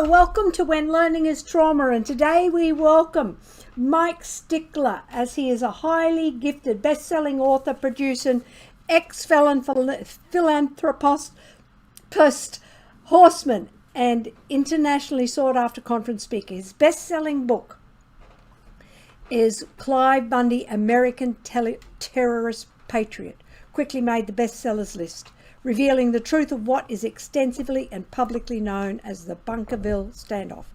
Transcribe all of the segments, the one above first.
welcome to When Learning is Trauma, and today we welcome Mike Stickler, as he is a highly gifted best-selling author, producer, ex-felon philanthropist, horseman, and internationally sought-after conference speaker. His best-selling book is Clive Bundy, American Terrorist Patriot, quickly made the bestsellers list, revealing the truth of what is extensively and publicly known as the Bunkerville Standoff.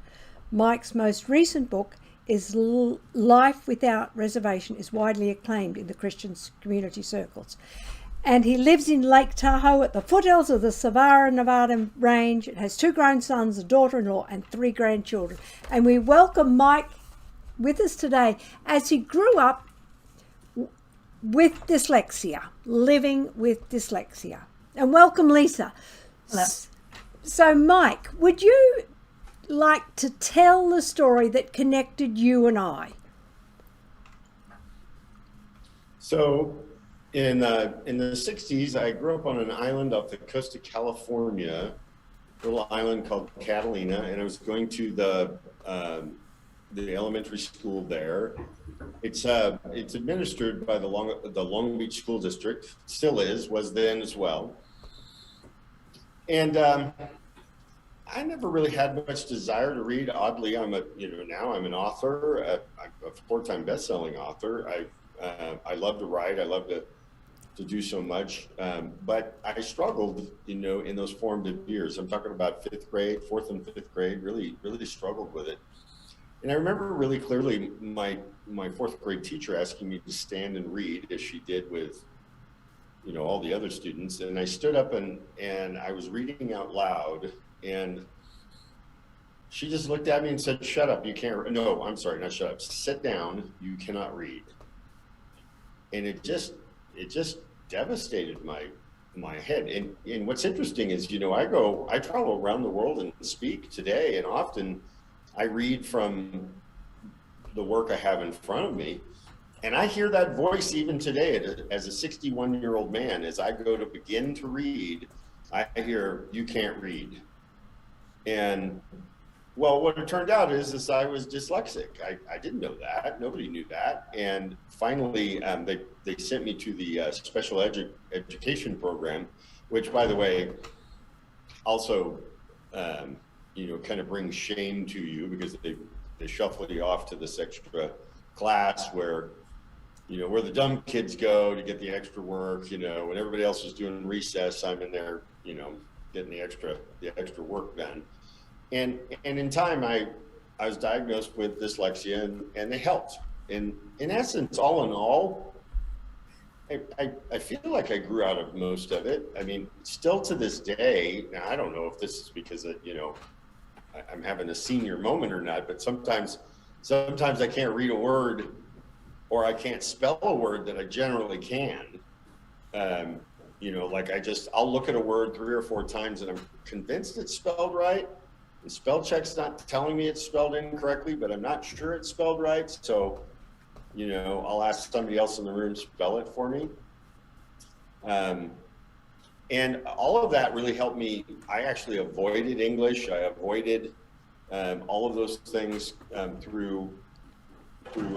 Mike's most recent book is Life Without Reservation, is widely acclaimed in the Christian community circles. And he lives in Lake Tahoe at the foothills of the Savara, Nevada range. It has 2 grown sons, a daughter-in-law, and 3 grandchildren. And we welcome Mike with us today as he grew up with dyslexia, living with dyslexia. And welcome, Lisa. Hello. So, Mike, would you like to tell the story that connected you and I? So, in the 60s, I grew up on an island off the coast of California, a little island called Catalina, and I was going to the elementary school there. It's administered by the Long Beach School District, still was then as well. And I never really had much desire to read. Oddly, now I'm an author, a 4-time best-selling author. I love to write. I love to do so much, but I struggled, in those formative years. I'm talking about 4th and 5th grade. Really struggled with it. And I remember really clearly my 4th grade teacher asking me to stand and read, as she did with all the other students. And I stood up and I was reading out loud, and she just looked at me and said, "Shut up, you can't." No, I'm sorry, not shut up. Sit down, you cannot read. And it just devastated my head. And what's interesting is, I travel around the world and speak today, and often I read from the work I have in front of me. And I hear that voice even today as a 61-year-old man. As I go to begin to read, I hear, "You can't read." And well, what it turned out is I was dyslexic. I didn't know that. Nobody knew that. And finally, they sent me to the special education program, which, by the way, also kind of brings shame to you, because they shuffle you off to this extra class where the dumb kids go to get the extra work. When everybody else is doing recess, I'm in there, getting the extra work done. And in time, I was diagnosed with dyslexia, and they helped. And in essence, all in all, I feel like I grew out of most of it. I mean, still to this day, now I don't know if this is because I'm having a senior moment or not, but sometimes I can't read a word, or I can't spell a word that I generally can. I'll look at a word 3 or 4 times and I'm convinced it's spelled right. And spell check's not telling me it's spelled incorrectly, but I'm not sure it's spelled right. So, I'll ask somebody else in the room to spell it for me. And all of that really helped me. I actually avoided English. I avoided all of those things through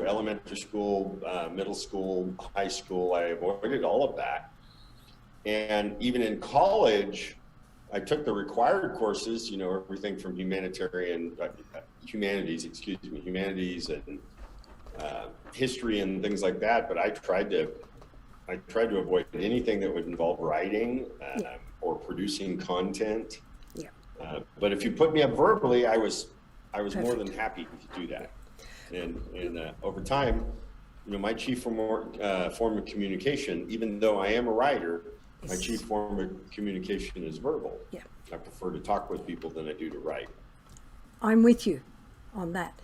elementary school, middle school, high school. I avoided all of that. And even in college, I took the required courses, everything from humanities and history and things like that. But I tried to avoid anything that would involve writing or producing content. Yeah. But if you put me up verbally, I was more than happy to do that. And over time, my chief form of communication, even though I am a writer, my chief form of communication is verbal. Yeah. I prefer to talk with people than I do to write. I'm with you on that.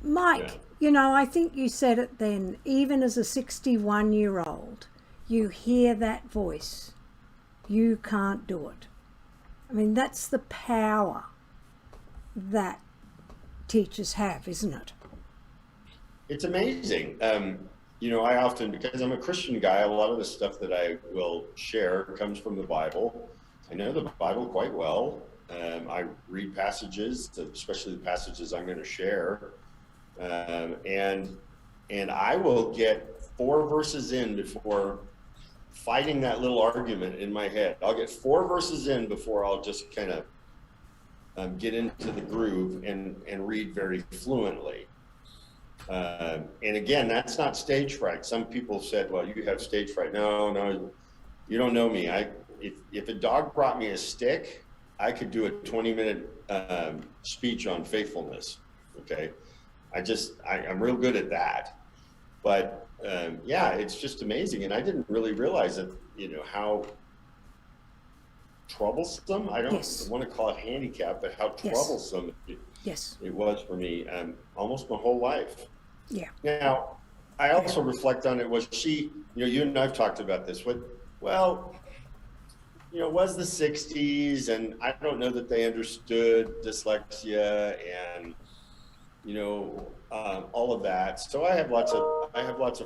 Mike, I think you said it then, even as a 61-year-old, you hear that voice. You can't do it. I mean, that's the power that teachers have, isn't it? It's amazing. I often, because I'm a Christian guy, a lot of the stuff that I will share comes from the Bible. I know the Bible quite well. I read passages, especially the passages I'm going to share, and I will get 4 verses in before fighting that little argument in my head. I'll get 4 verses in before I'll just kind of get into the groove and read very fluently. And again, that's not stage fright. Some people said, well, you have stage fright. No, you don't know me. If a dog brought me a stick, I could do a 20-minute speech on faithfulness. Okay. I'm real good at that. But yeah, it's just amazing. And I didn't really realize that, how troublesome, I don't want to call it handicap, but how troublesome it was for me almost my whole life. Yeah. Now, I also reflect on it. Was she, you and I've talked about this. Well, it was the 60s, and I don't know that they understood dyslexia and, all of that. So I have lots of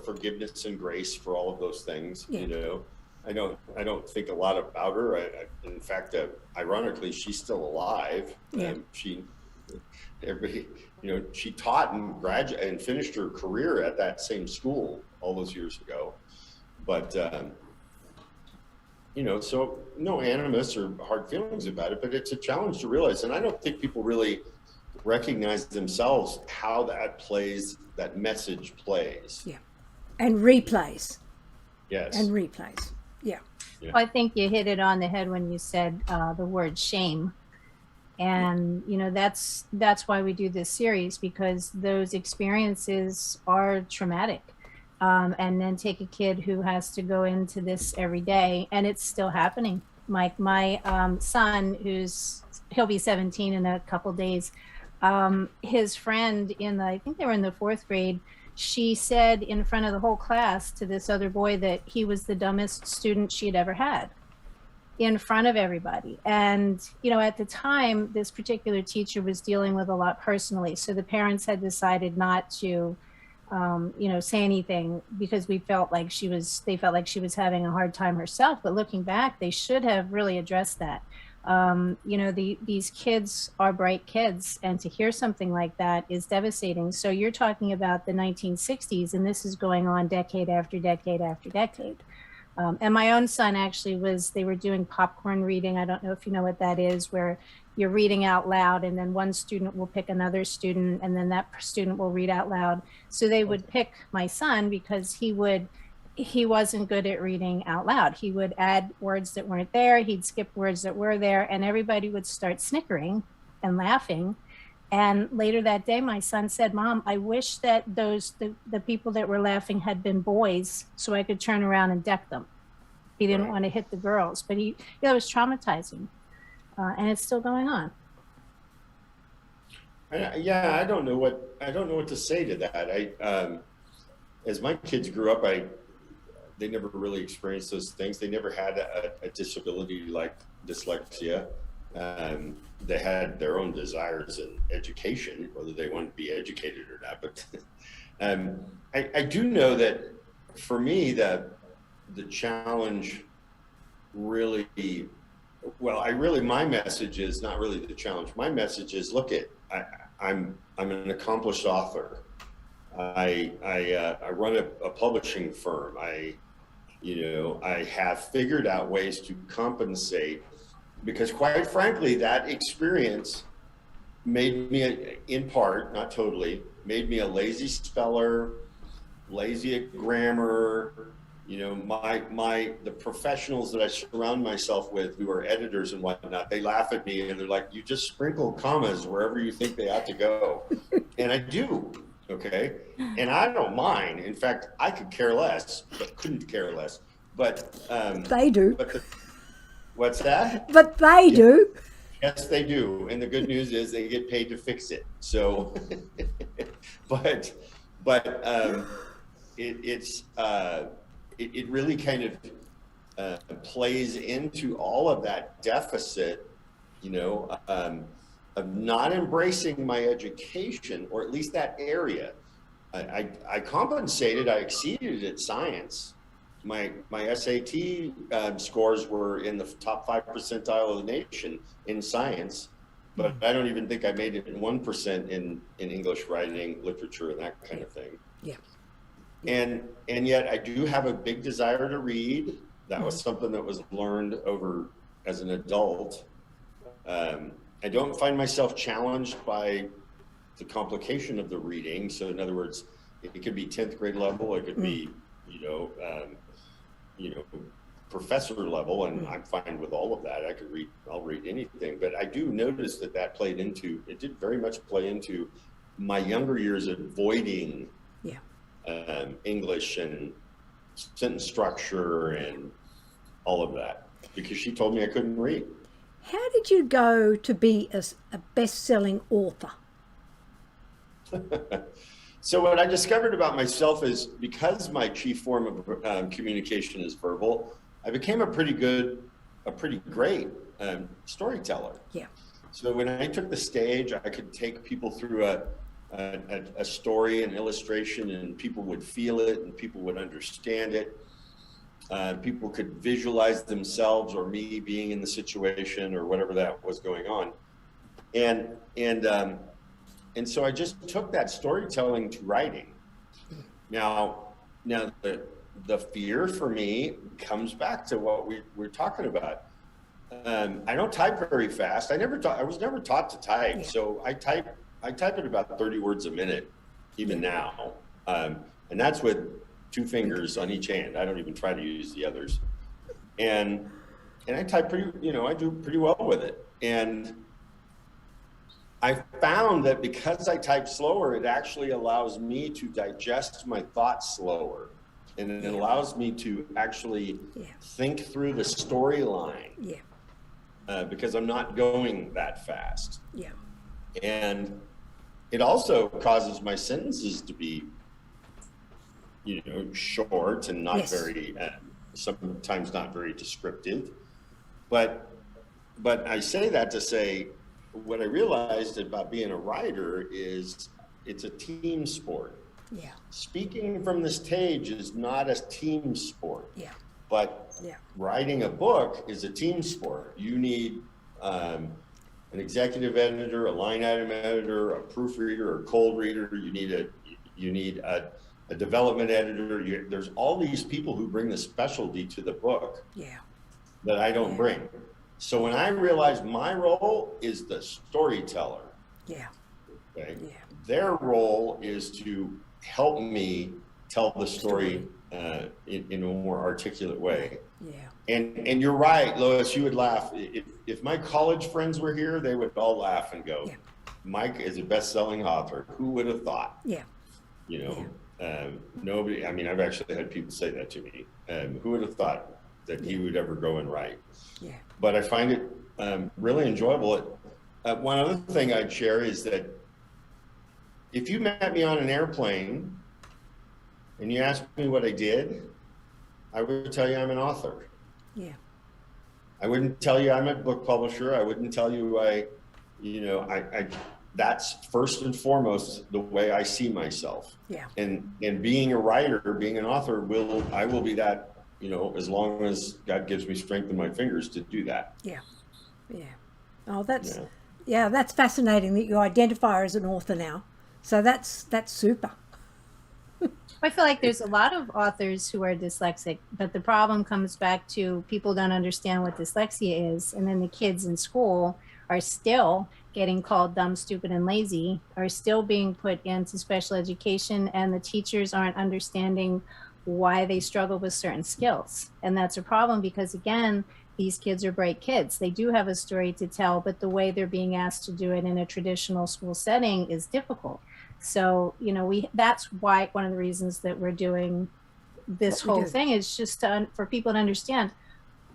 forgiveness and grace for all of those things. Yeah. I don't think a lot about her. In fact, ironically, she's still alive. Yeah. She taught and finished her career at that same school all those years ago. But, so no animus or hard feelings about it, but it's a challenge to realize. And I don't think people really recognize themselves how that message plays. Yeah. And replays. Yes. And replays. Yeah. Well, I think you hit it on the head when you said the word shame. And, that's why we do this series, because those experiences are traumatic. And then take a kid who has to go into this every day, and it's still happening. My son, he'll be 17 in a couple days. His friend I think they were in the 4th grade, she said in front of the whole class to this other boy that he was the dumbest student she had ever had, in front of everybody. And, at the time, this particular teacher was dealing with a lot personally. So the parents had decided not to, say anything, because they felt like she was having a hard time herself. But looking back, they should have really addressed that. These kids are bright kids, and to hear something like that is devastating. So you're talking about the 1960s, and this is going on decade after decade after decade. And my own son actually they were doing popcorn reading. I don't know if you know what that is, where you're reading out loud, and then one student will pick another student, and then that student will read out loud. So they would pick my son because he wasn't good at reading out loud. He would add words that weren't there. He'd skip words that were there, and everybody would start snickering and laughing. And later that day, my son said, "Mom, I wish that the people that were laughing had been boys, so I could turn around and deck them." He didn't want to hit the girls, but it was traumatizing, and it's still going on. I don't know what to say to that. As my kids grew up, they never really experienced those things. They never had a disability like dyslexia. They had their own desires in education, whether they wanted to be educated or not. But I do know that for me, the challenge really, my message is not really the challenge. My message is, look, I'm an accomplished author. I run a publishing firm. I have figured out ways to compensate, because quite frankly, that experience made me, in part, not totally, made me a lazy speller, lazy at grammar. The professionals that I surround myself with, who are editors and whatnot, they laugh at me and they're like, "You just sprinkle commas wherever you think they ought to go." And I do. Okay. And I don't mind. In fact, I could care less, but couldn't care less. But they do. What's that? But they do. Yes, they do. And the good news is they get paid to fix it. So, but it really kind of plays into all of that deficit, of not embracing my education, or at least that area. I compensated, I exceeded at science, my SAT scores were in the top 5 percentile of the nation in science, but I don't even think I made it in 1% in English writing, literature, and that kind of thing. Yeah. And yet I do have a big desire to read. That was something that was learned over as an adult. I don't find myself challenged by the complication of the reading. So in other words, it could be 10th grade level, it could be, professor level, and I'm fine with all of that. I'll read anything, but I do notice that it did very much play into my younger years avoiding English and sentence structure and all of that, because she told me I couldn't read. How did you go to be a best-selling author? So what I discovered about myself is, because my chief form of communication is verbal, I became a pretty great storyteller. Yeah. So when I took the stage, I could take people through a story, an illustration, and people would feel it and people would understand it. People could visualize themselves or me being in the situation or whatever that was going on. And so I just took that storytelling to writing. Now the fear for me comes back to what we're talking about. I don't type very fast. I was never taught to type. Yeah. So I type at about 30 words a minute, even now. And that's with 2 fingers on each hand. I don't even try to use the others. And I type I do pretty well with it. And I found that because I type slower, it actually allows me to digest my thoughts slower. And it allows me to actually think through the storyline. Yeah. Because I'm not going that fast. Yeah. And it also causes my sentences to be, short and not very, sometimes not very descriptive. But I say that to say, what I realized about being a writer is it's a team sport. Yeah. Speaking from the stage is not a team sport. Yeah. But writing a book is a team sport. You need an executive editor, a line item editor, a proofreader, a cold reader. You need a development editor. There's all these people who bring the specialty to the book that I don't bring. So when I realized my role is the storyteller, okay, their role is to help me tell the story in a more articulate way. Yeah. And you're right, Lois, you would laugh. If my college friends were here, they would all laugh and go, Mike is a best-selling author. Who would have thought? Yeah. Nobody, I've actually had people say that to me. Who would have thought that he would ever go and write? Yeah. But I find it really enjoyable. One other thing I'd share is that if you met me on an airplane and you asked me what I did, I would tell you I'm an author. Yeah. I wouldn't tell you I'm a book publisher. I wouldn't tell you that's first and foremost the way I see myself. Yeah. And being a writer, being an author, I will be that, as long as God gives me strength in my fingers to do that. Yeah. Yeah. Oh, that's fascinating that you identify as an author now. So that's super. I feel like there's a lot of authors who are dyslexic, but the problem comes back to people don't understand what dyslexia is. And then the kids in school are still getting called dumb, stupid, and lazy, are still being put into special education, and the teachers aren't understanding why they struggle with certain skills. And that's a problem because, again, these kids are bright kids. They do have a story to tell, but the way they're being asked to do it in a traditional school setting is difficult. So, that's why one of the reasons that we're doing this whole thing is just for people to understand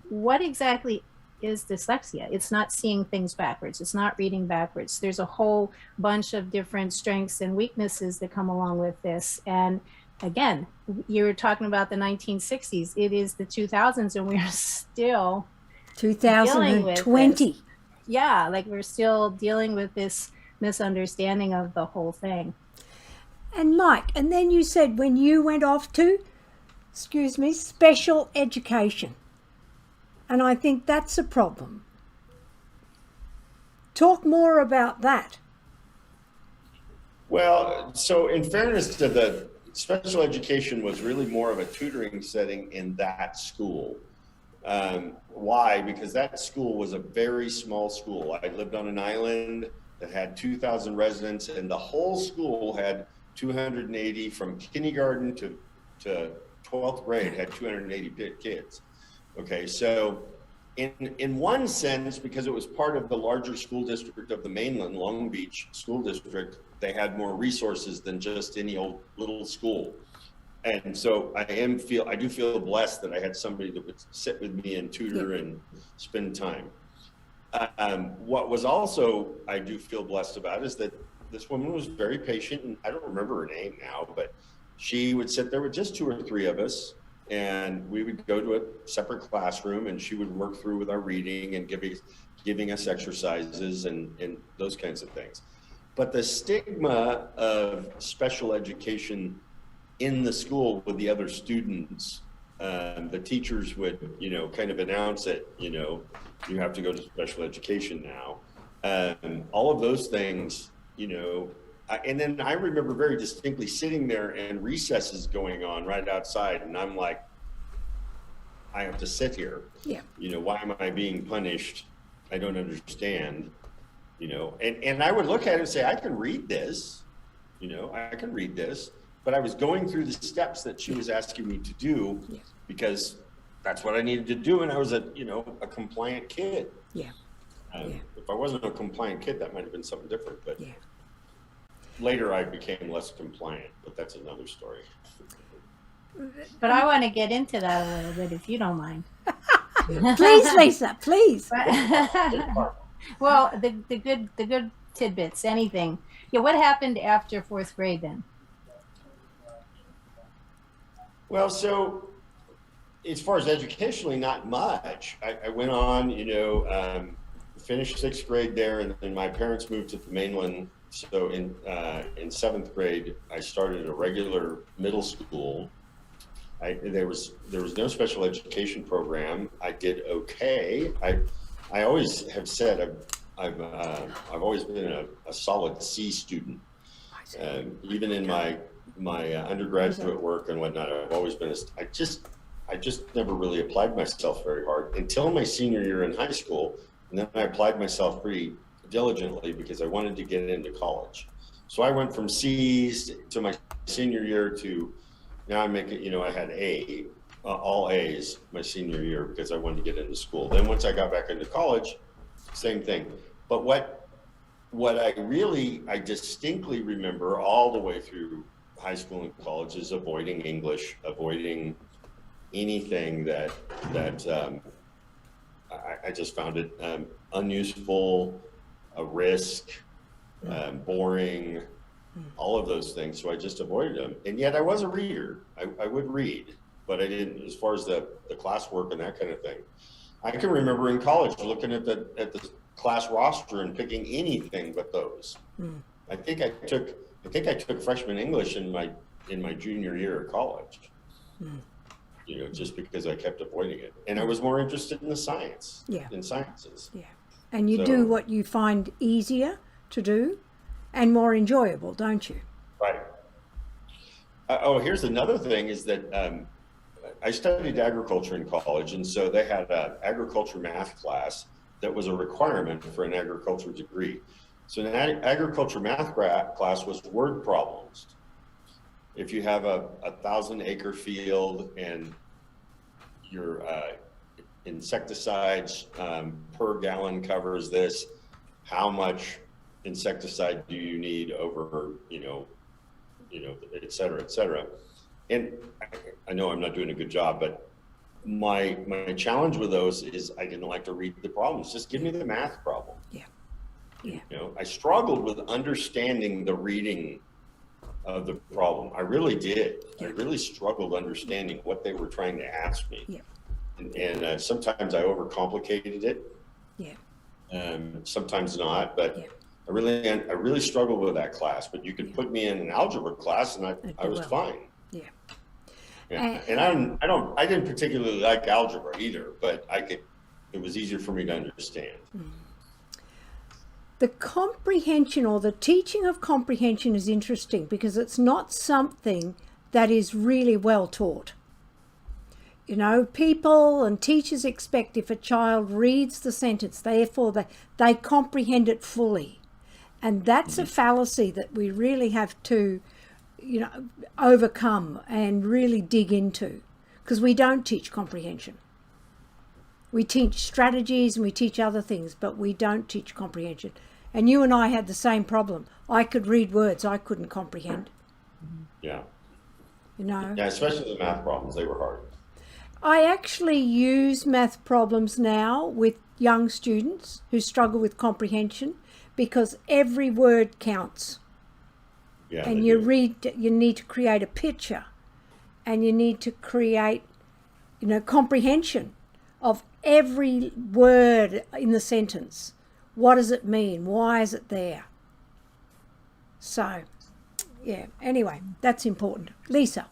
what exactly is dyslexia. It's not seeing things backwards. It's not reading backwards. There's a whole bunch of different strengths and weaknesses that come along with this. And again, you were talking about the 1960s. It is the 2000s, and we're still 2020. Yeah, like we're still dealing with this misunderstanding of the whole thing. And Mike, and then you said when you went off to excuse me, special education. And I think that's a problem. Talk more about that. Well, so in fairness to the special education was really more of a tutoring setting in that school. Why? Because that school was a very small school. I lived on an island that had 2,000 residents, and the whole school had 280 from kindergarten to 12th grade had 280 kids. Okay, so in one sense, because it was part of the larger school district of the mainland, Long Beach School District, they had more resources than just any old little school. And so I do feel blessed that I had somebody that would sit with me and tutor and spend time. What was also, I do feel blessed about is that this woman was very patient, and I don't remember her name now, but she would sit there with just 2 or 3 of us, and we would go to a separate classroom, and she would work through with our reading and giving us exercises and those kinds of things. But the stigma of special education in the school with the other students, the teachers would, kind of announce it, you have to go to special education now. All of those things, and then I remember very distinctly sitting there and recesses going on right outside, and I'm like, I have to sit here. Yeah. Why am I being punished? I don't understand. And I would look at it and say, I can read this, I can read this, but I was going through the steps that she was asking me to do because that's what I needed to do. And I was a compliant kid. Yeah. If I wasn't a compliant kid, that might've been something different, but later I became less compliant, but that's another story. But I want to get into that a little bit, if you don't mind. Please, Lisa, please. Well, the good tidbits, anything. Yeah, what happened after 4th grade then? Well, so as far as educationally, not much. I went on, finished 6th grade there, and then my parents moved to the mainland. So in 7th grade, I started a regular middle school. There was no special education program. I did okay. I always have said I've always been a solid C student. Even in my undergraduate work and whatnot, I've always been I just never really applied myself very hard until my senior year in high school, and then I applied myself pretty diligently because I wanted to get into college. So I went from C's to my senior year to now I make it. I had all A's my senior year because I wanted to get into school. Then once I got back into college, same thing. But what I distinctly remember all the way through high school and college is avoiding English, avoiding anything that I just found it unuseful, a risk, boring, all of those things. So I just avoided them. And yet I was a reader. I would read, but I didn't, as far as the classwork and that kind of thing. I can remember in college looking at the class roster and picking anything but those. I think I took freshman English in my junior year of college. Just because I kept avoiding it, and I was more interested in the science, in sciences. Yeah, and you do what you find easier to do, and more enjoyable, don't you? Right. Here's another thing: is that I studied agriculture in college, and so they had an agriculture math class that was a requirement for an agriculture degree. So an agriculture math class was word problems. If you have a 1,000-acre field and your insecticides per gallon covers this, how much insecticide do you need over, et cetera, et cetera. And I know I'm not doing a good job, but my challenge with those is I didn't like to read the problems. Just give me the math problem. I struggled with understanding the reading of the problem. I really did. I really struggled understanding what they were trying to ask me. And sometimes I overcomplicated it. Sometimes not, but I really struggled with that class. But you could put me in an algebra class and I was fine. Yeah. And I didn't particularly like algebra either, but it was easier for me to understand. The comprehension or the teaching of comprehension is interesting because it's not something that is really well taught. You know, people and teachers expect if a child reads the sentence, therefore they comprehend it fully. And that's a fallacy that we really have to, you know, overcome and really dig into, because we don't teach comprehension. We teach strategies and we teach other things, but we don't teach comprehension. And you and I had the same problem. I could read words, I couldn't comprehend. Yeah. You know? Yeah, especially the math problems, they were hard. I actually use math problems now with young students who struggle with comprehension because every word counts. Yeah. And you need to create a picture and you need to create, you know, comprehension of every word in the sentence. What does it mean? Why is it there? So, yeah, anyway, that's important. Lisa.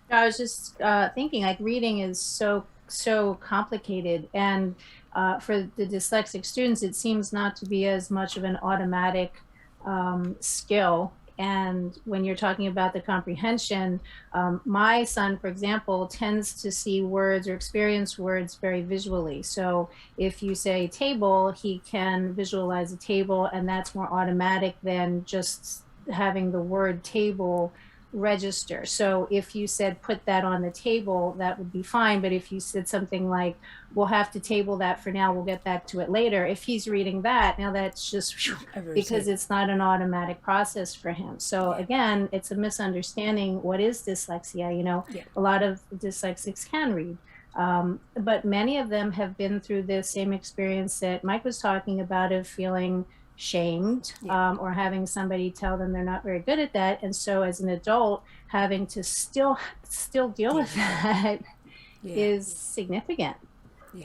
I was just thinking, like, reading is so complicated, and for the dyslexic students, it seems not to be as much of an automatic skill. And when you're talking about the comprehension, my son, for example, tends to see words or experience words very visually. So if you say table, he can visualize a table, and that's more automatic than just having the word table register. So if you said put that on the table, that would be fine. But if you said something like, we'll have to table that for now, we'll get back to it later, if he's reading that, now that's just because it's not an automatic process for him. So again, it's a misunderstanding. What is dyslexia? You know, a lot of dyslexics can read, but many of them have been through the same experience that Mike was talking about, of feeling shamed, or having somebody tell them they're not very good at that, and so as an adult having to still deal with that is significant.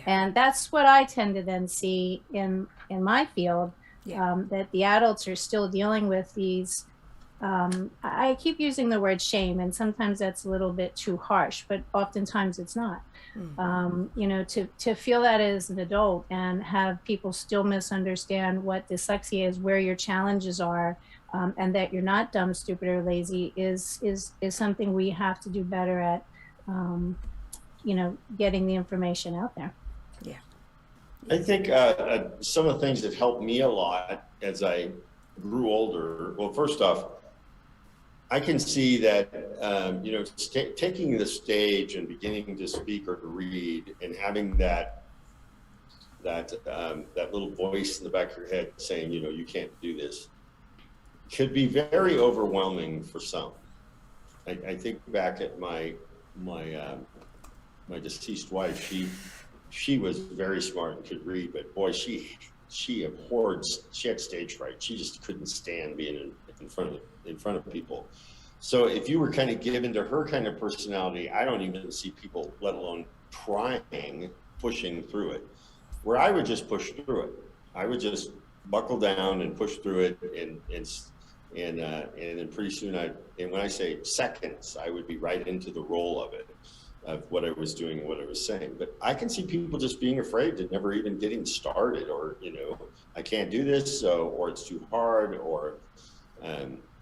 And that's what I tend to then see in my field, that the adults are still dealing with these, I keep using the word shame, and sometimes that's a little bit too harsh, but oftentimes it's not. You know, to feel that as an adult and have people still misunderstand what dyslexia is, where your challenges are, and that you're not dumb, stupid, or lazy is something we have to do better at, you know, getting the information out there. Yeah. I think some of the things that helped me a lot as I grew older, well, first off, I can see that, you know, taking the stage and beginning to speak or to read and having that little voice in the back of your head saying, you know, you can't do this, could be very overwhelming for some. I think back at my deceased wife. She was very smart and could read, but boy, she abhorred. She had stage fright. She just couldn't stand being in front of people. So if you were kind of given to her kind of personality, I don't even see people, let alone trying, pushing through it. Where I would just push through it. I would just buckle down and push through it, and then pretty soon and when I say seconds, I would be right into the role of it, of what I was doing and what I was saying. But I can see people just being afraid to never even getting started, or, you know, I can't do this, or it's too hard, or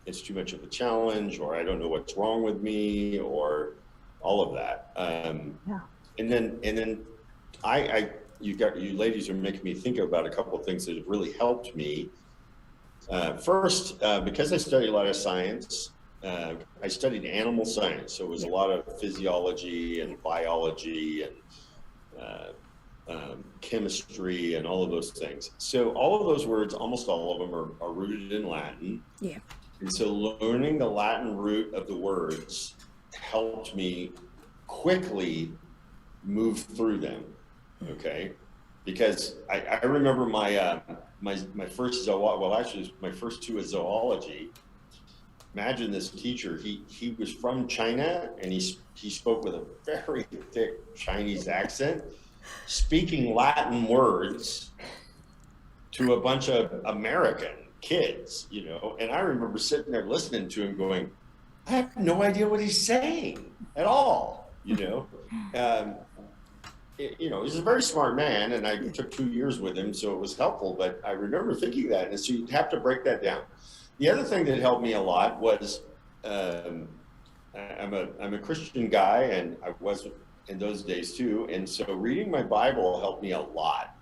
it's too much of a challenge, or I don't know what's wrong with me, or all of that. And then you ladies are making me think about a couple of things that have really helped me. First, because I study a lot of science, I studied animal science, so it was a lot of physiology and biology and chemistry and all of those things. So all of those words, almost all of them are rooted in Latin. Yeah. And so learning the Latin root of the words helped me quickly move through them. Okay. Because I remember my first my first two was zoology. Imagine this teacher, he was from China, and he spoke with a very thick Chinese accent, speaking Latin words to a bunch of American kids, you know. And I remember sitting there listening to him going, I have no idea what he's saying at all, you know. You know, he's a very smart man, and I took 2 years with him, so it was helpful. But I remember thinking that, and so you have to break that down. The other thing that helped me a lot was I'm a Christian guy, and I was in those days too. And so reading my Bible helped me a lot.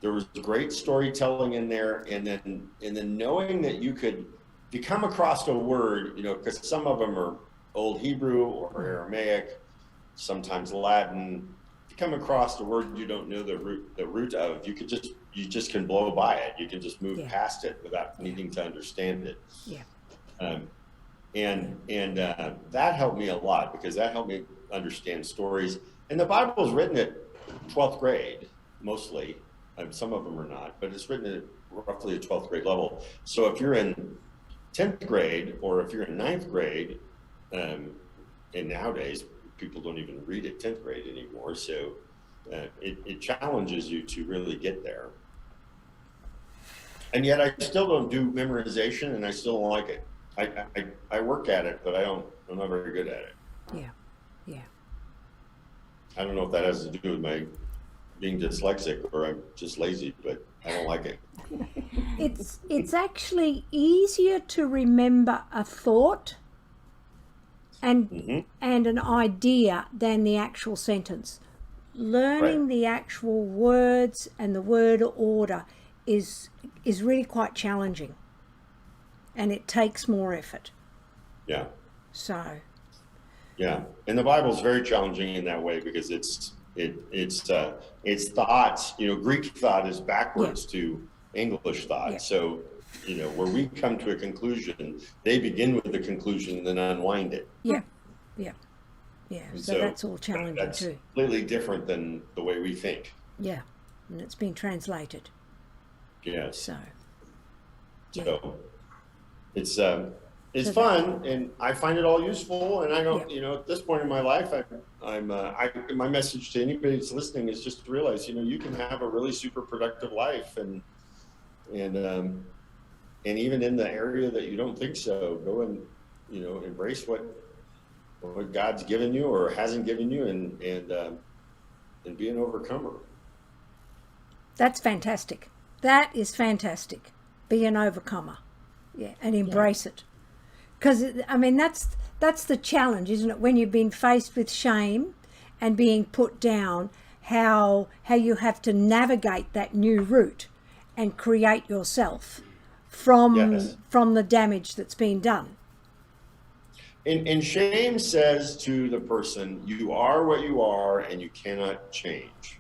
There was great storytelling in there, and then knowing that you could, if you come across a word, you know, because some of them are Old Hebrew or Aramaic, sometimes Latin. If you come across a word you don't know the root of, you just can blow by it. You can just move past it without needing to understand it. Yeah. And that helped me a lot, because that helped me understand stories. And the Bible is written at 12th grade, mostly. Some of them are not, but it's written at roughly a 12th grade level. So if you're in 10th grade, or if you're in 9th grade, and nowadays people don't even read at 10th grade anymore, so it challenges you to really get there. And yet I still don't do memorization, and I still don't like it. I work at it, but I'm not very good at it. Yeah. I don't know if that has to do with my being dyslexic, or I'm just lazy, but I don't like it. It's actually easier to remember a thought and an idea than the actual sentence. Learning the actual words and the word order is really quite challenging, and it takes more effort. Yeah. So. Yeah, and the Bible is very challenging in that way, because it's thoughts. You know, Greek thought is backwards to English thought. Yeah. So, you know, where we come to a conclusion, they begin with the conclusion and then unwind it. Yeah. So that's all challenging that's too. Completely different than the way we think. Yeah, and it's been translated. Yes. So it's fun, and I find it all useful. And I don't, you know, at this point in my life, my message to anybody that's listening is just to realize, you know, you can have a really super productive life, and even in the area that you don't think so, go and, you know, embrace what God's given you or hasn't given you, and be an overcomer. That's fantastic. That is fantastic. Be an overcomer. Yeah, and embrace it. Because, I mean, that's the challenge, isn't it? When you've been faced with shame and being put down, how you have to navigate that new route and create yourself from the damage that's been done. And shame says to the person, you are what you are, and you cannot change.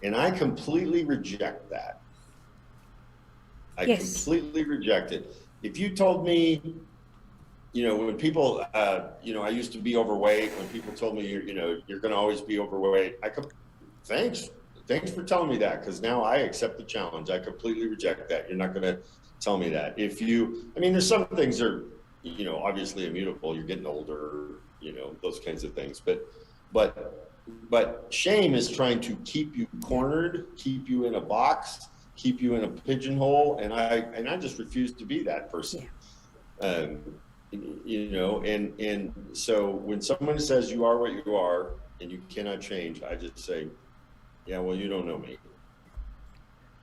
And I completely reject that. I completely reject it. If you told me, you know, when people, you know, I used to be overweight. When people told me, you're going to always be overweight, thanks for telling me that, because now I accept the challenge. I completely reject that. You're not going to tell me that. I mean, there's some things that are, you know, obviously immutable. You're getting older, you know, those kinds of things. But shame is trying to keep you cornered, keep you in a box, keep you in a pigeonhole, and I just refuse to be that person. You know, and so when someone says you are what you are and you cannot change, I just say, yeah, well, you don't know me.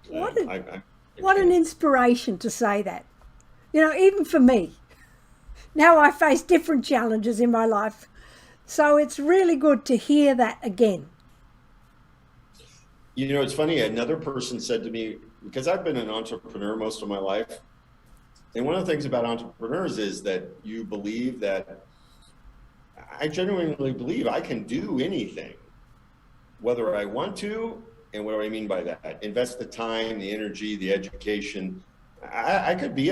What an inspiration to say that. You know, even for me, now I face different challenges in my life, so it's really good to hear that again. You know, it's funny, another person said to me, because I've been an entrepreneur most of my life, and one of the things about entrepreneurs is that you believe that, I genuinely believe I can do anything, whether I want to. And what do I mean by that? Invest the time, the energy, the education. I could be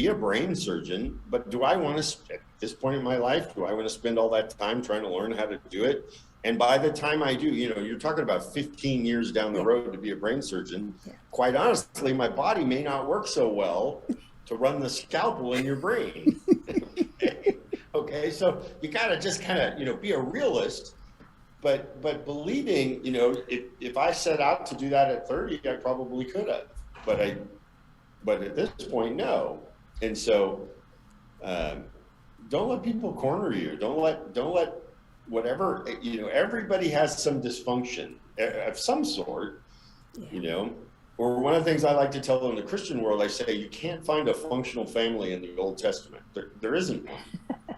a brain surgeon, but do I want to, at this point in my life, do I want to spend all that time trying to learn how to do it? And by the time I do, you know, you're talking about 15 years down the road to be a brain surgeon. Quite honestly, my body may not work so well to run the scalpel in your brain. Okay, so you gotta just kind of, you know, be a realist, but believing, you know, if I set out to do that at 30, I probably could have, but at this point, no. And so don't let people corner you. Don't let whatever, everybody has some dysfunction of some sort, or one of the things I like to tell in the Christian world, I say, you can't find a functional family in the Old Testament. There isn't one,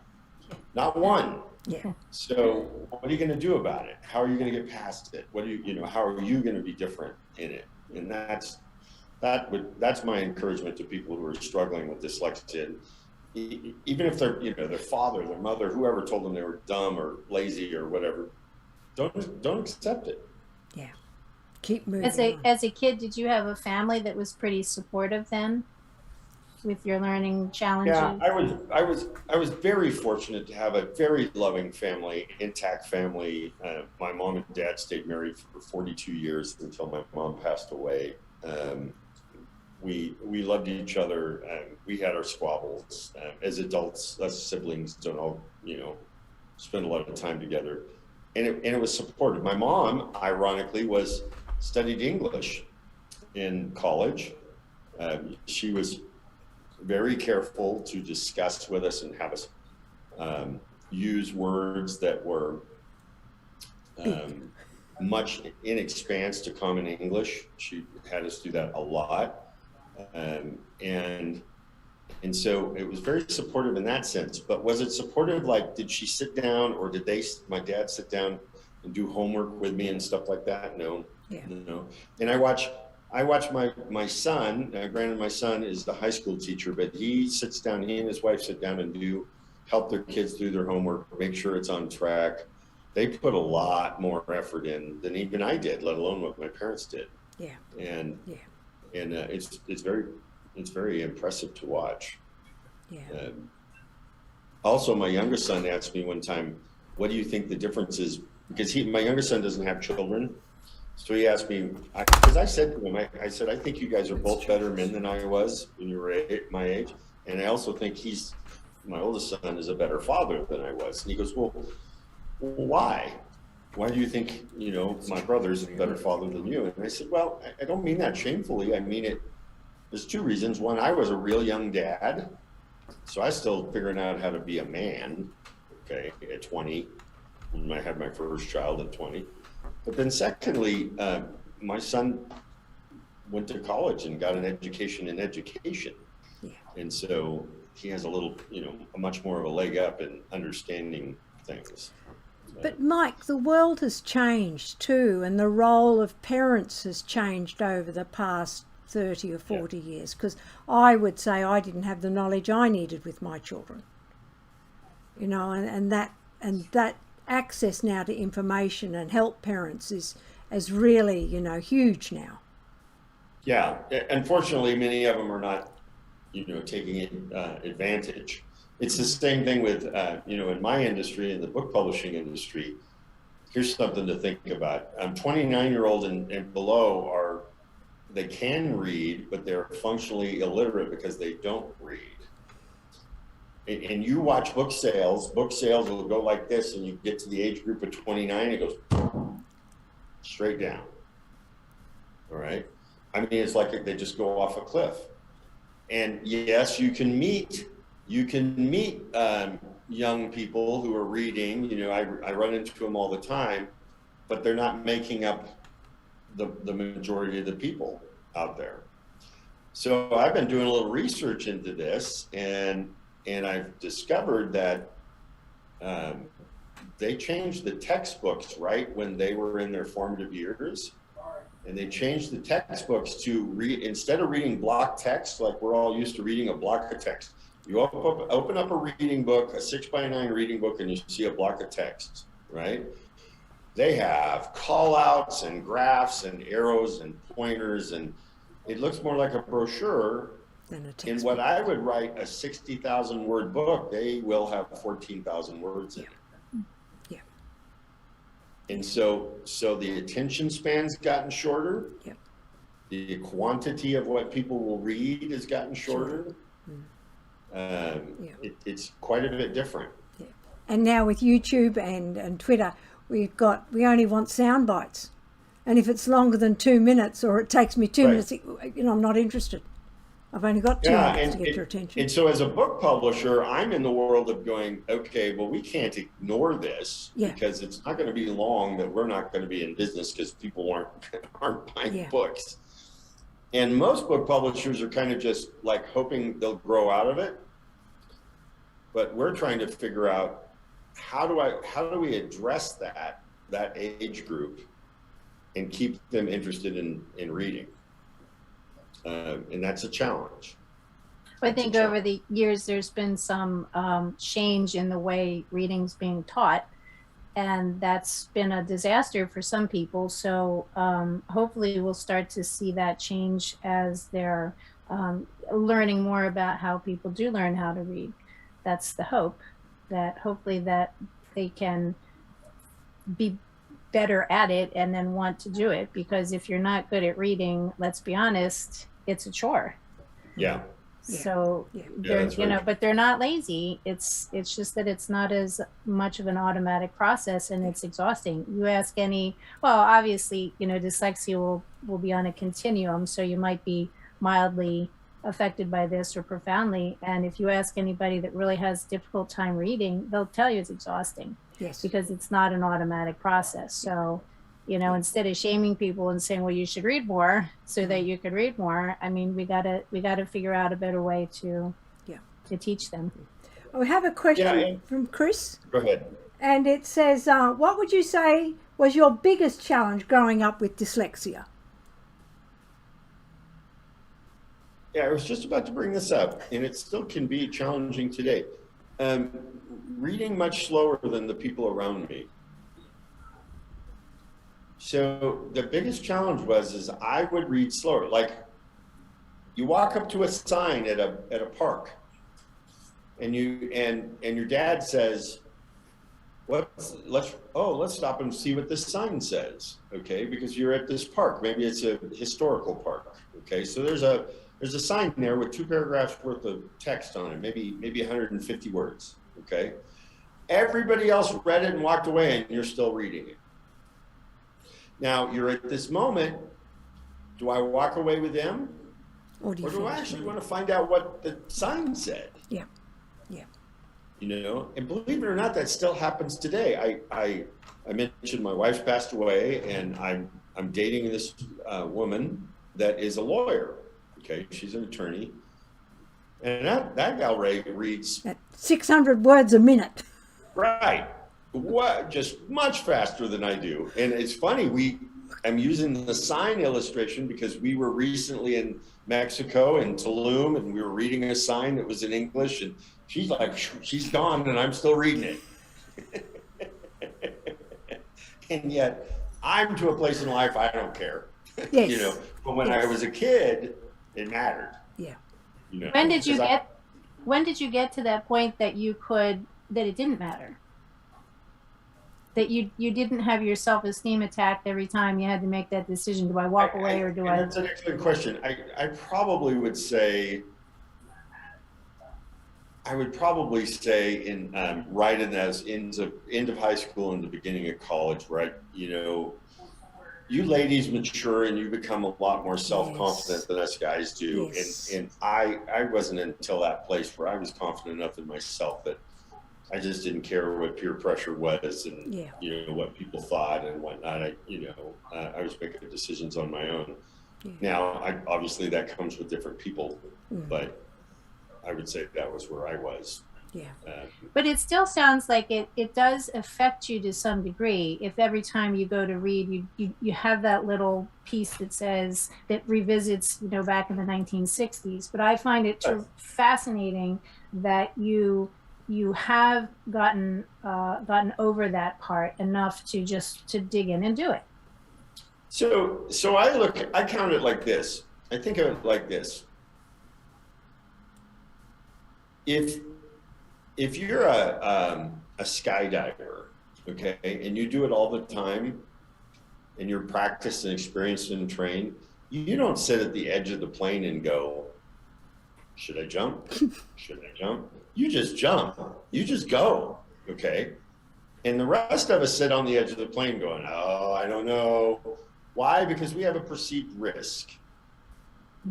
not one. Yeah. So what are you going to do about it? How are you going to get past it? How are you going to be different in it? And that's my encouragement to people who are struggling with dyslexia. Even if they're, their father, their mother, whoever told them they were dumb or lazy or whatever, don't accept it. Yeah. Keep moving. As a kid, did you have a family that was pretty supportive then with your learning challenges? Yeah, I was very fortunate to have a very loving family, intact family. My mom and dad stayed married for 42 years until my mom passed away. We loved each other. We had our squabbles. As adults, us siblings don't all, spend a lot of time together. And it was supportive. My mom, ironically, studied English in college. She was very careful to discuss with us and have us use words that were much in expanse to common English. She had us do that a lot. And so it was very supportive in that sense. But was it supportive? Like, did she sit down, or did my dad sit down and do homework with me and stuff like that? No. Yeah. No. And I watch my son. Granted, my son is the high school teacher, but he and his wife sit down and help their kids do their homework, make sure it's on track. They put a lot more effort in than even I did, let alone what my parents did. Yeah. And it's very impressive to watch. Yeah. Also, my youngest son asked me one time, "What do you think the difference is?" Because my youngest son doesn't have children, so he asked me. Because I said to him, I said, "I think you guys are both better men than I was when you were my age, and I also think my oldest son is a better father than I was." And he goes, "Well, why? Why do you think my brother's a better father than you?" And I said, "Well, I don't mean that shamefully. I mean it. There's two reasons. One, I was a real young dad, so I was still figuring out how to be a man, at 20, when I had my first child at 20. But then secondly, my son went to college and got an education in education. Yeah. And so he has a much more of a leg up in understanding things. But Mike, the world has changed too, and the role of parents has changed over the past 30 or 40 years, because I would say I didn't have the knowledge I needed with my children, and that access now to information and help parents is really huge now. Yeah, unfortunately, many of them are not taking advantage. It's the same thing with in my industry, in the book publishing industry. Here's something to think about. 29-year-old and below they can read, but they're functionally illiterate because they don't read. And you watch book sales will go like this, and you get to the age group of 29, it goes straight down. All right. I mean, it's like they just go off a cliff. And yes, you can meet young people who are reading. I run into them all the time, but they're not making up the majority of the people out there. So I've been doing a little research into this, and I've discovered that they changed the textbooks right when they were in their formative years, and they changed the textbooks to read, instead of reading block text like we're all used to reading a block of text. You open up a reading book, a 6x9 reading book, and you see a block of text, right? They have call outs and graphs and arrows and pointers, and it looks more like a brochure. In what I would write a 60,000 word book, they will have 14,000 words in it. Yeah. And so the attention span's gotten shorter. Yeah. The quantity of what people will read has gotten shorter. It's quite a bit different. Yeah. And now with YouTube and Twitter, we only want sound bites, and if it's longer than 2 minutes or it takes me 2 minutes, I'm not interested. I've only got 2 minutes to get your attention. And so as a book publisher, I'm in the world of going, okay, well, we can't ignore this because it's not going to be long that we're not going to be in business because people aren't buying books. And most book publishers are kind of just like hoping they'll grow out of it. But we're trying to figure out how do we address that age group and keep them interested in reading. And that's a challenge. I think over the years, there's been some change in the way reading's being taught, and that's been a disaster for some people. So hopefully we'll start to see that change as they're learning more about how people do learn how to read. That's the hope, that hopefully that they can be better at it and then want to do it, because if you're not good at reading, let's be honest, it's a chore. Yeah. So they're, you know, but they're not lazy. It's just that it's not as much of an automatic process, and it's exhausting. You ask any, well, obviously, you know, dyslexia will be on a continuum, so you might be mildly affected by this or profoundly. And if you ask anybody that really has a difficult time reading, they'll tell you it's exhausting. Yes. Because it's not an automatic process. So, you know, instead of shaming people and saying, well, you should read more so that you could read more, I mean, we gotta figure out a better way to teach them. We have a question from Chris. Go ahead. And it says, what would you say was your biggest challenge growing up with dyslexia? Yeah, I was just about to bring this up, and it still can be challenging today. Reading much slower than the people around me. So the biggest challenge is I would read slower. Like, you walk up to a sign at a park, and your dad says, let's stop and see what this sign says, okay? Because you're at this park. Maybe it's a historical park, okay? So there's a sign there with 2 paragraphs worth of text on it, maybe 150 words, okay? Everybody else read it and walked away, and you're still reading it. Now, you're at this moment, do I walk away with them? Or do I actually want to find out what the sign said? Yeah. You know, and believe it or not, that still happens today. I mentioned my wife's passed away, and I'm dating this woman that is a lawyer. Okay, she's an attorney, and that gal reads at 600 words a minute. Right, what? Just much faster than I do. And it's funny. I'm using the sign illustration because we were recently in Mexico, in Tulum, and we were reading a sign that was in English, and she's like, she's gone, and I'm still reading it. And yet, I'm to a place in life I don't care. Yes. You know, but when I was a kid, it mattered. Yeah. You know, when did you get to that point that that it didn't matter? That you didn't have your self-esteem attacked every time you had to make that decision. Do I walk away or do I? That's an excellent question. I probably would say, in right in those end of high school and the beginning of college, right? You know, you ladies mature and you become a lot more self-confident than us guys do. Yes. And I wasn't until that place where I was confident enough in myself that I just didn't care what peer pressure was and you know, what people thought and whatnot. I was making decisions on my own. Yeah. Now, obviously that comes with different people, but I would say that was where I was. Yeah. But it still sounds like it does affect you to some degree. If every time you go to read, you have that little piece that revisits, you know, back in the 1960s. But I find it fascinating that you have gotten over that part enough to dig in and do it. So I count it like this. I think of it like this. If you're a skydiver, okay, and you do it all the time, and you're practiced and experienced and trained, you don't sit at the edge of the plane and go, should I jump? Should I jump? You just jump. You just go, okay? And the rest of us sit on the edge of the plane going, oh, I don't know. Why? Because we have a perceived risk,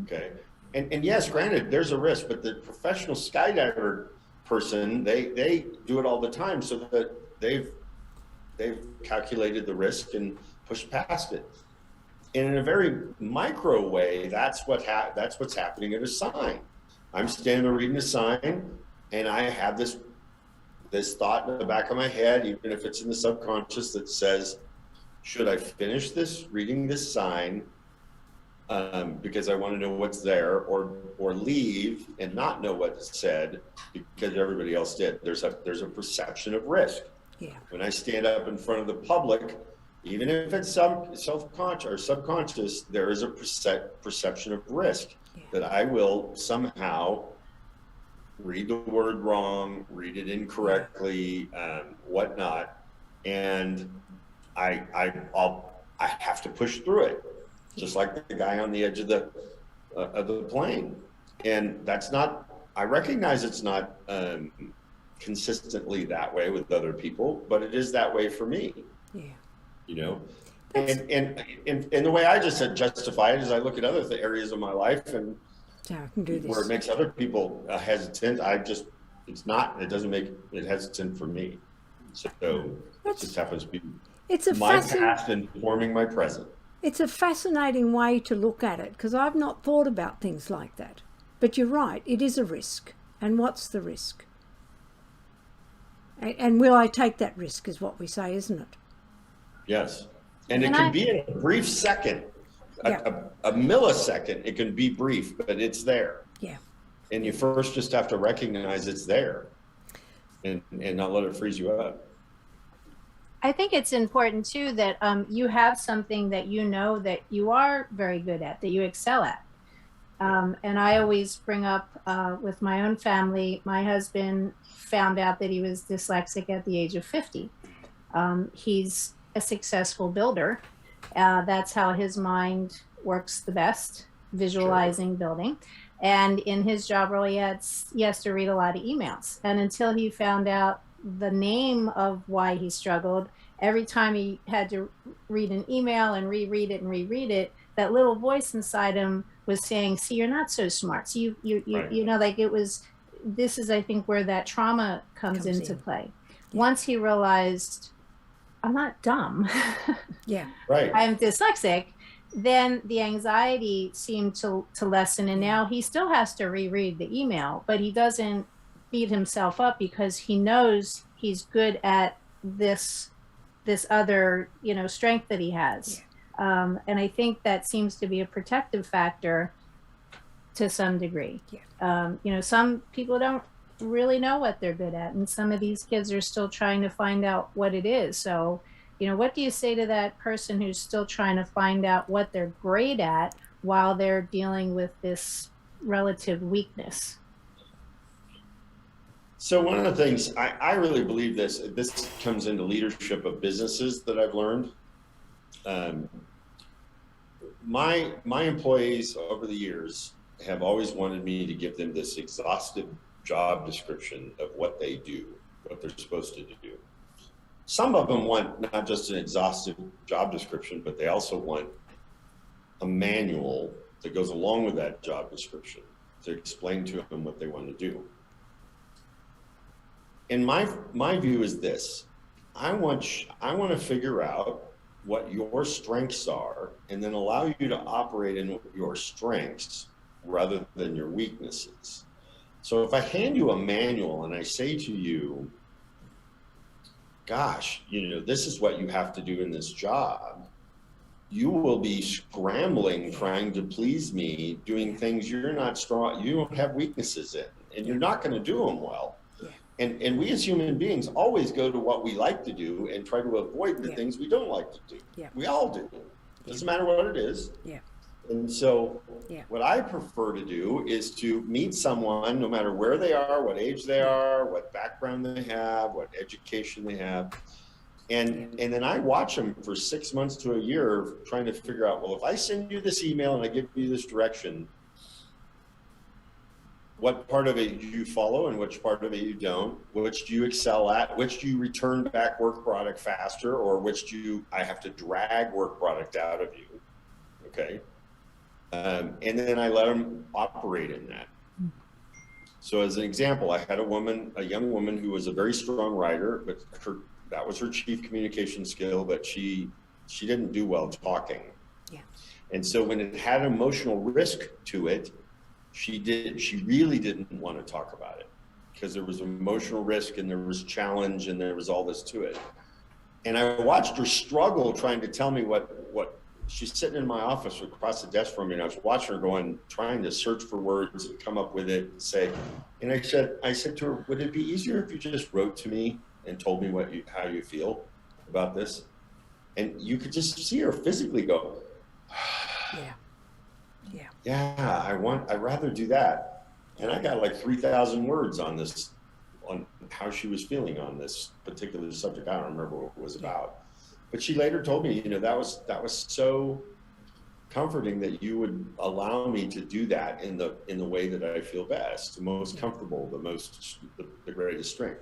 okay? And yes, granted, there's a risk, but the professional skydiver person, they do it all the time, so that they've calculated the risk and pushed past it. And in a very micro way, that's what's happening at a sign. I'm standing there reading a sign, and I have this thought in the back of my head, even if it's in the subconscious, that says, should I finish reading this sign because I want to know what's there, or leave and not know what's said because everybody else did? There's a perception of risk. Yeah. When I stand up in front of the public, even if it's some self-conscious or subconscious, there is a perception of risk that I will somehow read the word wrong, read it incorrectly, whatnot, and I have to push through it, just like the guy on the edge of the plane. And that's not. I recognize it's not consistently that way with other people, but it is that way for me. Yeah. You know, and the way I just said justify it is I look at other areas of my life and So I can do this. where it makes other people hesitant. It doesn't make it hesitant for me. So it just happens to be my past informing my present. It's a fascinating way to look at it, because I've not thought about things like that. But you're right, it is a risk. And what's the risk? And will I take that risk is what we say, isn't it? Yes. And it can be in a brief second, a millisecond. It can be brief, but it's there. Yeah. And you first just have to recognize it's there and not let it freeze you up. I think it's important too that you have something that you know that you are very good at, that you excel at. And I always bring up with my own family, my husband found out that he was dyslexic at the age of 50. He's a successful builder. That's how his mind works the best, visualizing, building. And in his job role, he has to read a lot of emails. And until he found out the name of why he struggled, every time he had to read an email and reread it, that little voice inside him was saying, see, you're not so smart. So you know, like this is, I think, where that trauma comes into play. Yeah. Once he realized, I'm not dumb. Yeah. Right. I'm dyslexic. Then the anxiety seemed to lessen. And now he still has to reread the email, but he doesn't beat himself up because he knows he's good at this other, strength that he has. Yeah. And I think that seems to be a protective factor to some degree. Yeah. Some people don't really know what they're good at, and some of these kids are still trying to find out what it is. So, what do you say to that person who's still trying to find out what they're great at while they're dealing with this relative weakness? So one of the things I really believe this comes into leadership of businesses that I've learned. My employees over the years have always wanted me to give them this exhaustive job description of what they do, what they're supposed to do. Some of them want not just an exhaustive job description, but they also want a manual that goes along with that job description to explain to them what they want to do. And my view is this: I want to figure out what your strengths are, and then allow you to operate in your strengths rather than your weaknesses. So if I hand you a manual and I say to you, gosh, this is what you have to do in this job, you will be scrambling, trying to please me, doing things you're not strong, you don't have weaknesses in, and you're not going to do them well. And we as human beings always go to what we like to do and try to avoid the things we don't like to do. Yeah. We all do. Doesn't matter what it is. Yeah. And so what I prefer to do is to meet someone, no matter where they are, what age they are, what background they have, what education they have. And then I watch them for 6 months to a year trying to figure out, well, if I send you this email and I give you this direction, what part of it do you follow and which part of it you don't? Which do you excel at? Which do you return back work product faster, or which do I have to drag work product out of you? Okay. And then I let them operate in that. So as an example, I had a young woman who was a very strong writer, but that was her chief communication skill, but she didn't do well talking. Yeah. And so when it had emotional risk to it, she really didn't want to talk about it because there was emotional risk and there was challenge and there was all this to it. And I watched her struggle trying to tell me what she's sitting in my office across the desk from me, and I was watching her trying to search for words and come up with it and say, and I said to her, would it be easier if you just wrote to me and told me how you feel about this? And you could just see her physically go, yeah, I'd rather do that. And I got like 3,000 words on how she was feeling on this particular subject. I don't remember what it was about. But she later told me, that was so comforting that you would allow me to do that in the way that I feel best, the most comfortable, the greatest strength.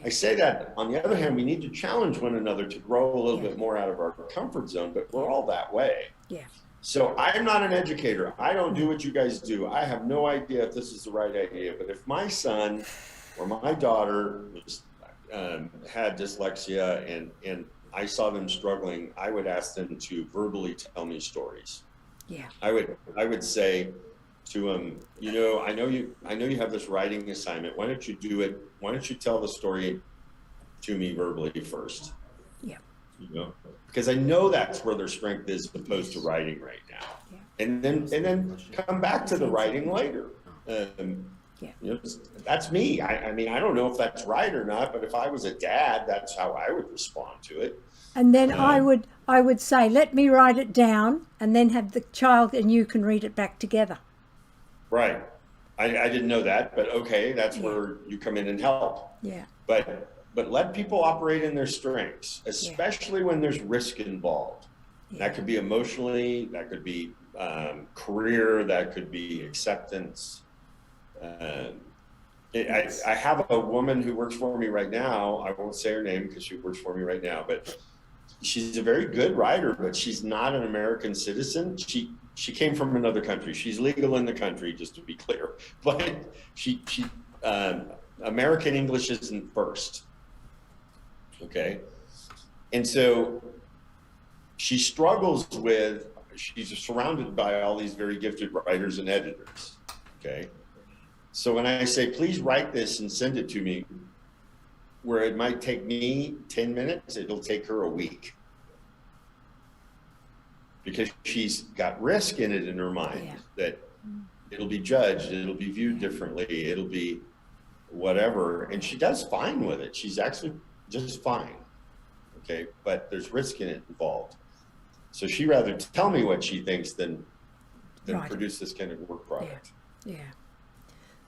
I say that. On the other hand, we need to challenge one another to grow a little bit more out of our comfort zone, but we're all that way. Yeah. So I'm not an educator. I don't do what you guys do. I have no idea if this is the right idea, but if my son or my daughter had dyslexia and I saw them struggling, I would ask them to verbally tell me stories. Yeah. I would say to them, I know you have this writing assignment. Why don't you do it? Why don't you tell the story to me verbally first? Yeah. Because I know that's where their strength is, as opposed to writing right now. Yeah. And then come back to the writing later. That's me. I mean, I don't know if that's right or not, but if I was a dad, that's how I would respond to it. And then I would say, let me write it down, and then have the child and you can read it back together. Right. I didn't know that, but okay, that's where you come in and help. Yeah. But let people operate in their strengths, especially when there's risk involved. Yeah. That could be emotionally, that could be career, that could be acceptance. I have a woman who works for me right now. I won't say her name because she works for me right now, but she's a very good writer, but she's not an American citizen. She came from another country. She's legal in the country, just to be clear, but American English isn't first. Okay. And so she's surrounded by all these very gifted writers and editors. Okay. So when I say, please write this and send it to me, where it might take me 10 minutes, it'll take her a week. Because she's got risk in it in her mind, that it'll be judged, it'll be viewed differently, it'll be whatever. And she does fine with it. She's actually just fine. Okay. But there's risk in it involved. So she'd rather tell me what she thinks than produce this kind of work product. Yeah.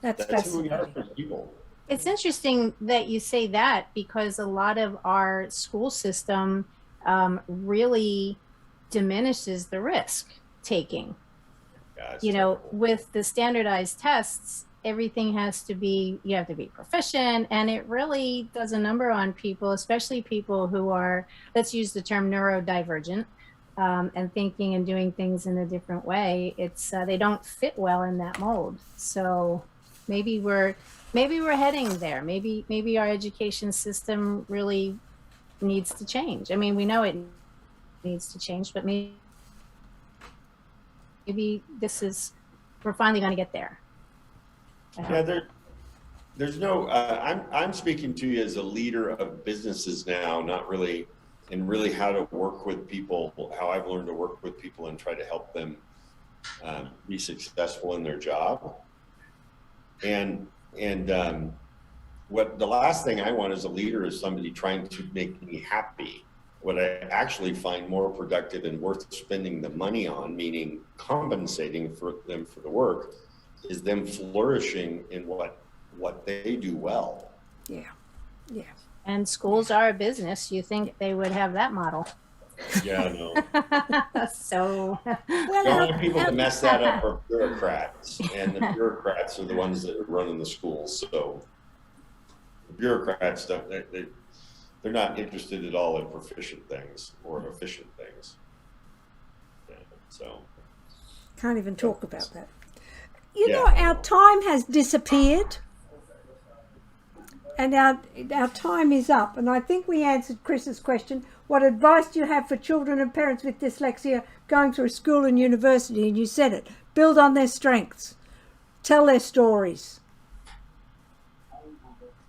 That's who we are for people. It's interesting that you say that, because a lot of our school system really diminishes the risk taking. With the standardized tests, everything has to be, you have to be proficient, and it really does a number on people, especially people who are, let's use the term neurodivergent, and thinking and doing things in a different way. It's they don't fit well in that mold. So maybe we're heading there. Maybe our education system really needs to change. I mean, we know it needs to change, but maybe we're finally going to get there. Yeah, there's no. I'm speaking to you as a leader of businesses now, not really, and really how to work with people, how I've learned to work with people and try to help them be successful in their job. And what the last thing I want as a leader is somebody trying to make me happy. What I actually find more productive and worth spending the money on, meaning compensating for them for the work, is them flourishing in what they do well. Yeah. And schools are a business. You think they would have that model? Yeah, I know. So the only people that mess that up are bureaucrats, and the bureaucrats are the ones that are running the schools. So the bureaucrats they're not interested at all in proficient things or efficient things. Yeah, so Can't even talk about that. You Yeah. know, our time has disappeared. And our time is up. And I think we answered Chris's question. What advice do you have for children and parents with dyslexia going through school and university? And you said it. Build on their strengths. Tell their stories.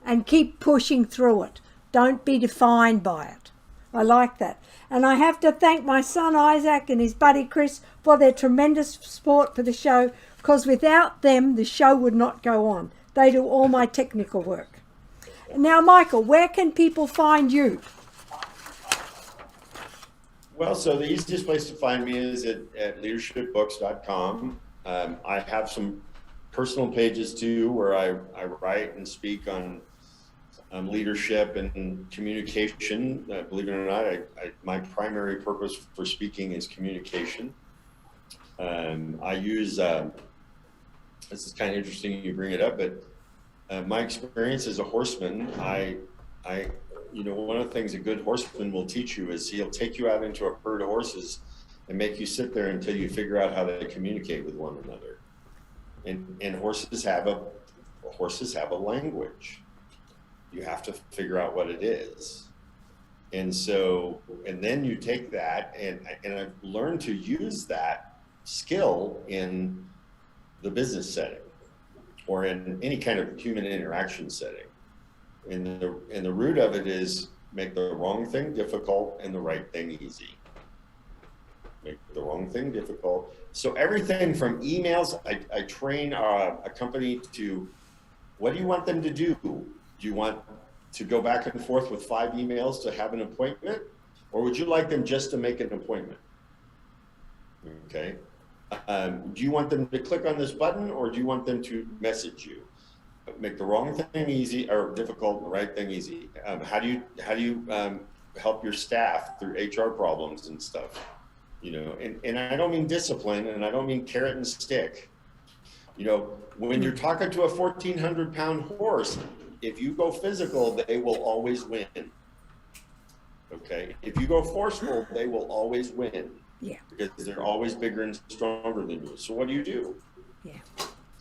And keep pushing through it. Don't be defined by it. I like that. And I have to thank my son Isaac and his buddy Chris for their tremendous support for the show, because without them, the show would not go on. They do all my technical work. Now, Michael, where can people find you? Well, so the easiest place to find me is at leadershipbooks.com. I have some personal pages too, where I write and speak on leadership and communication. Believe it or not, my primary purpose for speaking is communication. I use, this is kind of interesting you bring it up, but my experience as a horseman, one of the things a good horseman will teach you is he'll take you out into a herd of horses and make you sit there until you figure out how to communicate with one another. And horses have a language. You have to figure out what it is. And then you take that and I've learned to use that skill in the business setting or in any kind of human interaction setting. And the root of it is make the wrong thing difficult and the right thing easy. Make the wrong thing difficult. So everything from emails, I train a company to, what do you want them to do? Do you want to go back and forth with 5 emails to have an appointment? Or would you like them just to make an appointment? Okay. Do you want them to click on this button or do you want them to message you? Make the wrong thing easy or difficult, the right thing easy. How do you help your staff through HR problems and stuff? And I don't mean discipline and I don't mean carrot and stick. When you're talking to a 1,400-pound horse, if you go physical, they will always win. Okay. If you go forceful, they will always win. Yeah. Because they're always bigger and stronger than you. So what do you do? Yeah.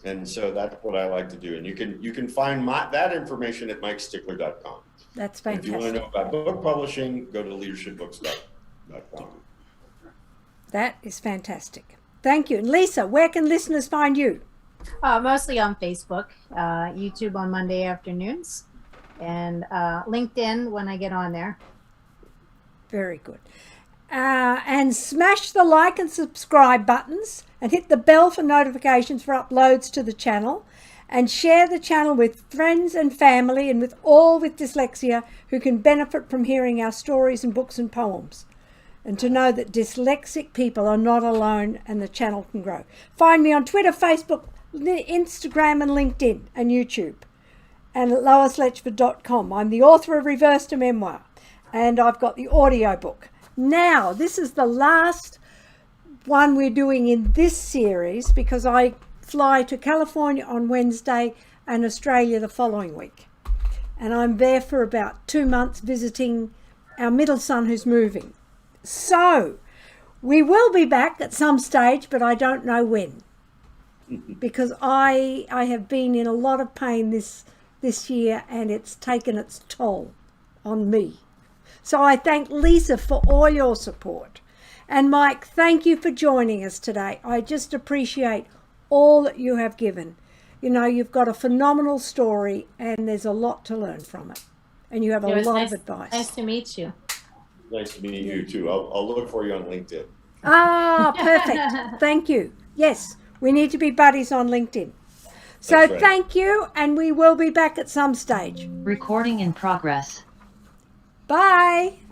And so that's what I like to do. And you can find that information at mikestickler.com. That's If you want to fantastic. know about book publishing, go to leadershipbooks.com. That is fantastic. Thank you. And Lisa, where can listeners find you? Mostly on Facebook, YouTube on Monday afternoons, and LinkedIn when I get on there. Very good. And smash the like and subscribe buttons and hit the bell for notifications for uploads to the channel, and share the channel with friends and family and with all with dyslexia who can benefit from hearing our stories and books and poems, and to know that dyslexic people are not alone and the channel can grow. Find me on Twitter, Facebook, Instagram and LinkedIn and YouTube, and at loisletchford.com. I'm the author of Reverse to Memoir, and I've got the audio book. Now, this is the last one we're doing in this series because I fly to California on Wednesday and Australia the following week. And I'm there for about 2 months visiting our middle son who's moving. So, we will be back at some stage, but I don't know when. Because I have been in a lot of pain this year and it's taken its toll on me. So I thank Lisa for all your support. And Mike, thank you for joining us today. I just appreciate all that you have given. You've got a phenomenal story and there's a lot to learn from it. And you have a lot of advice. Nice to meet you. Nice to meet you too. I'll look for you on LinkedIn. Ah, perfect. Thank you. Yes, we need to be buddies on LinkedIn. So That's right. Thank you, and we will be back at some stage. Recording in progress. Bye.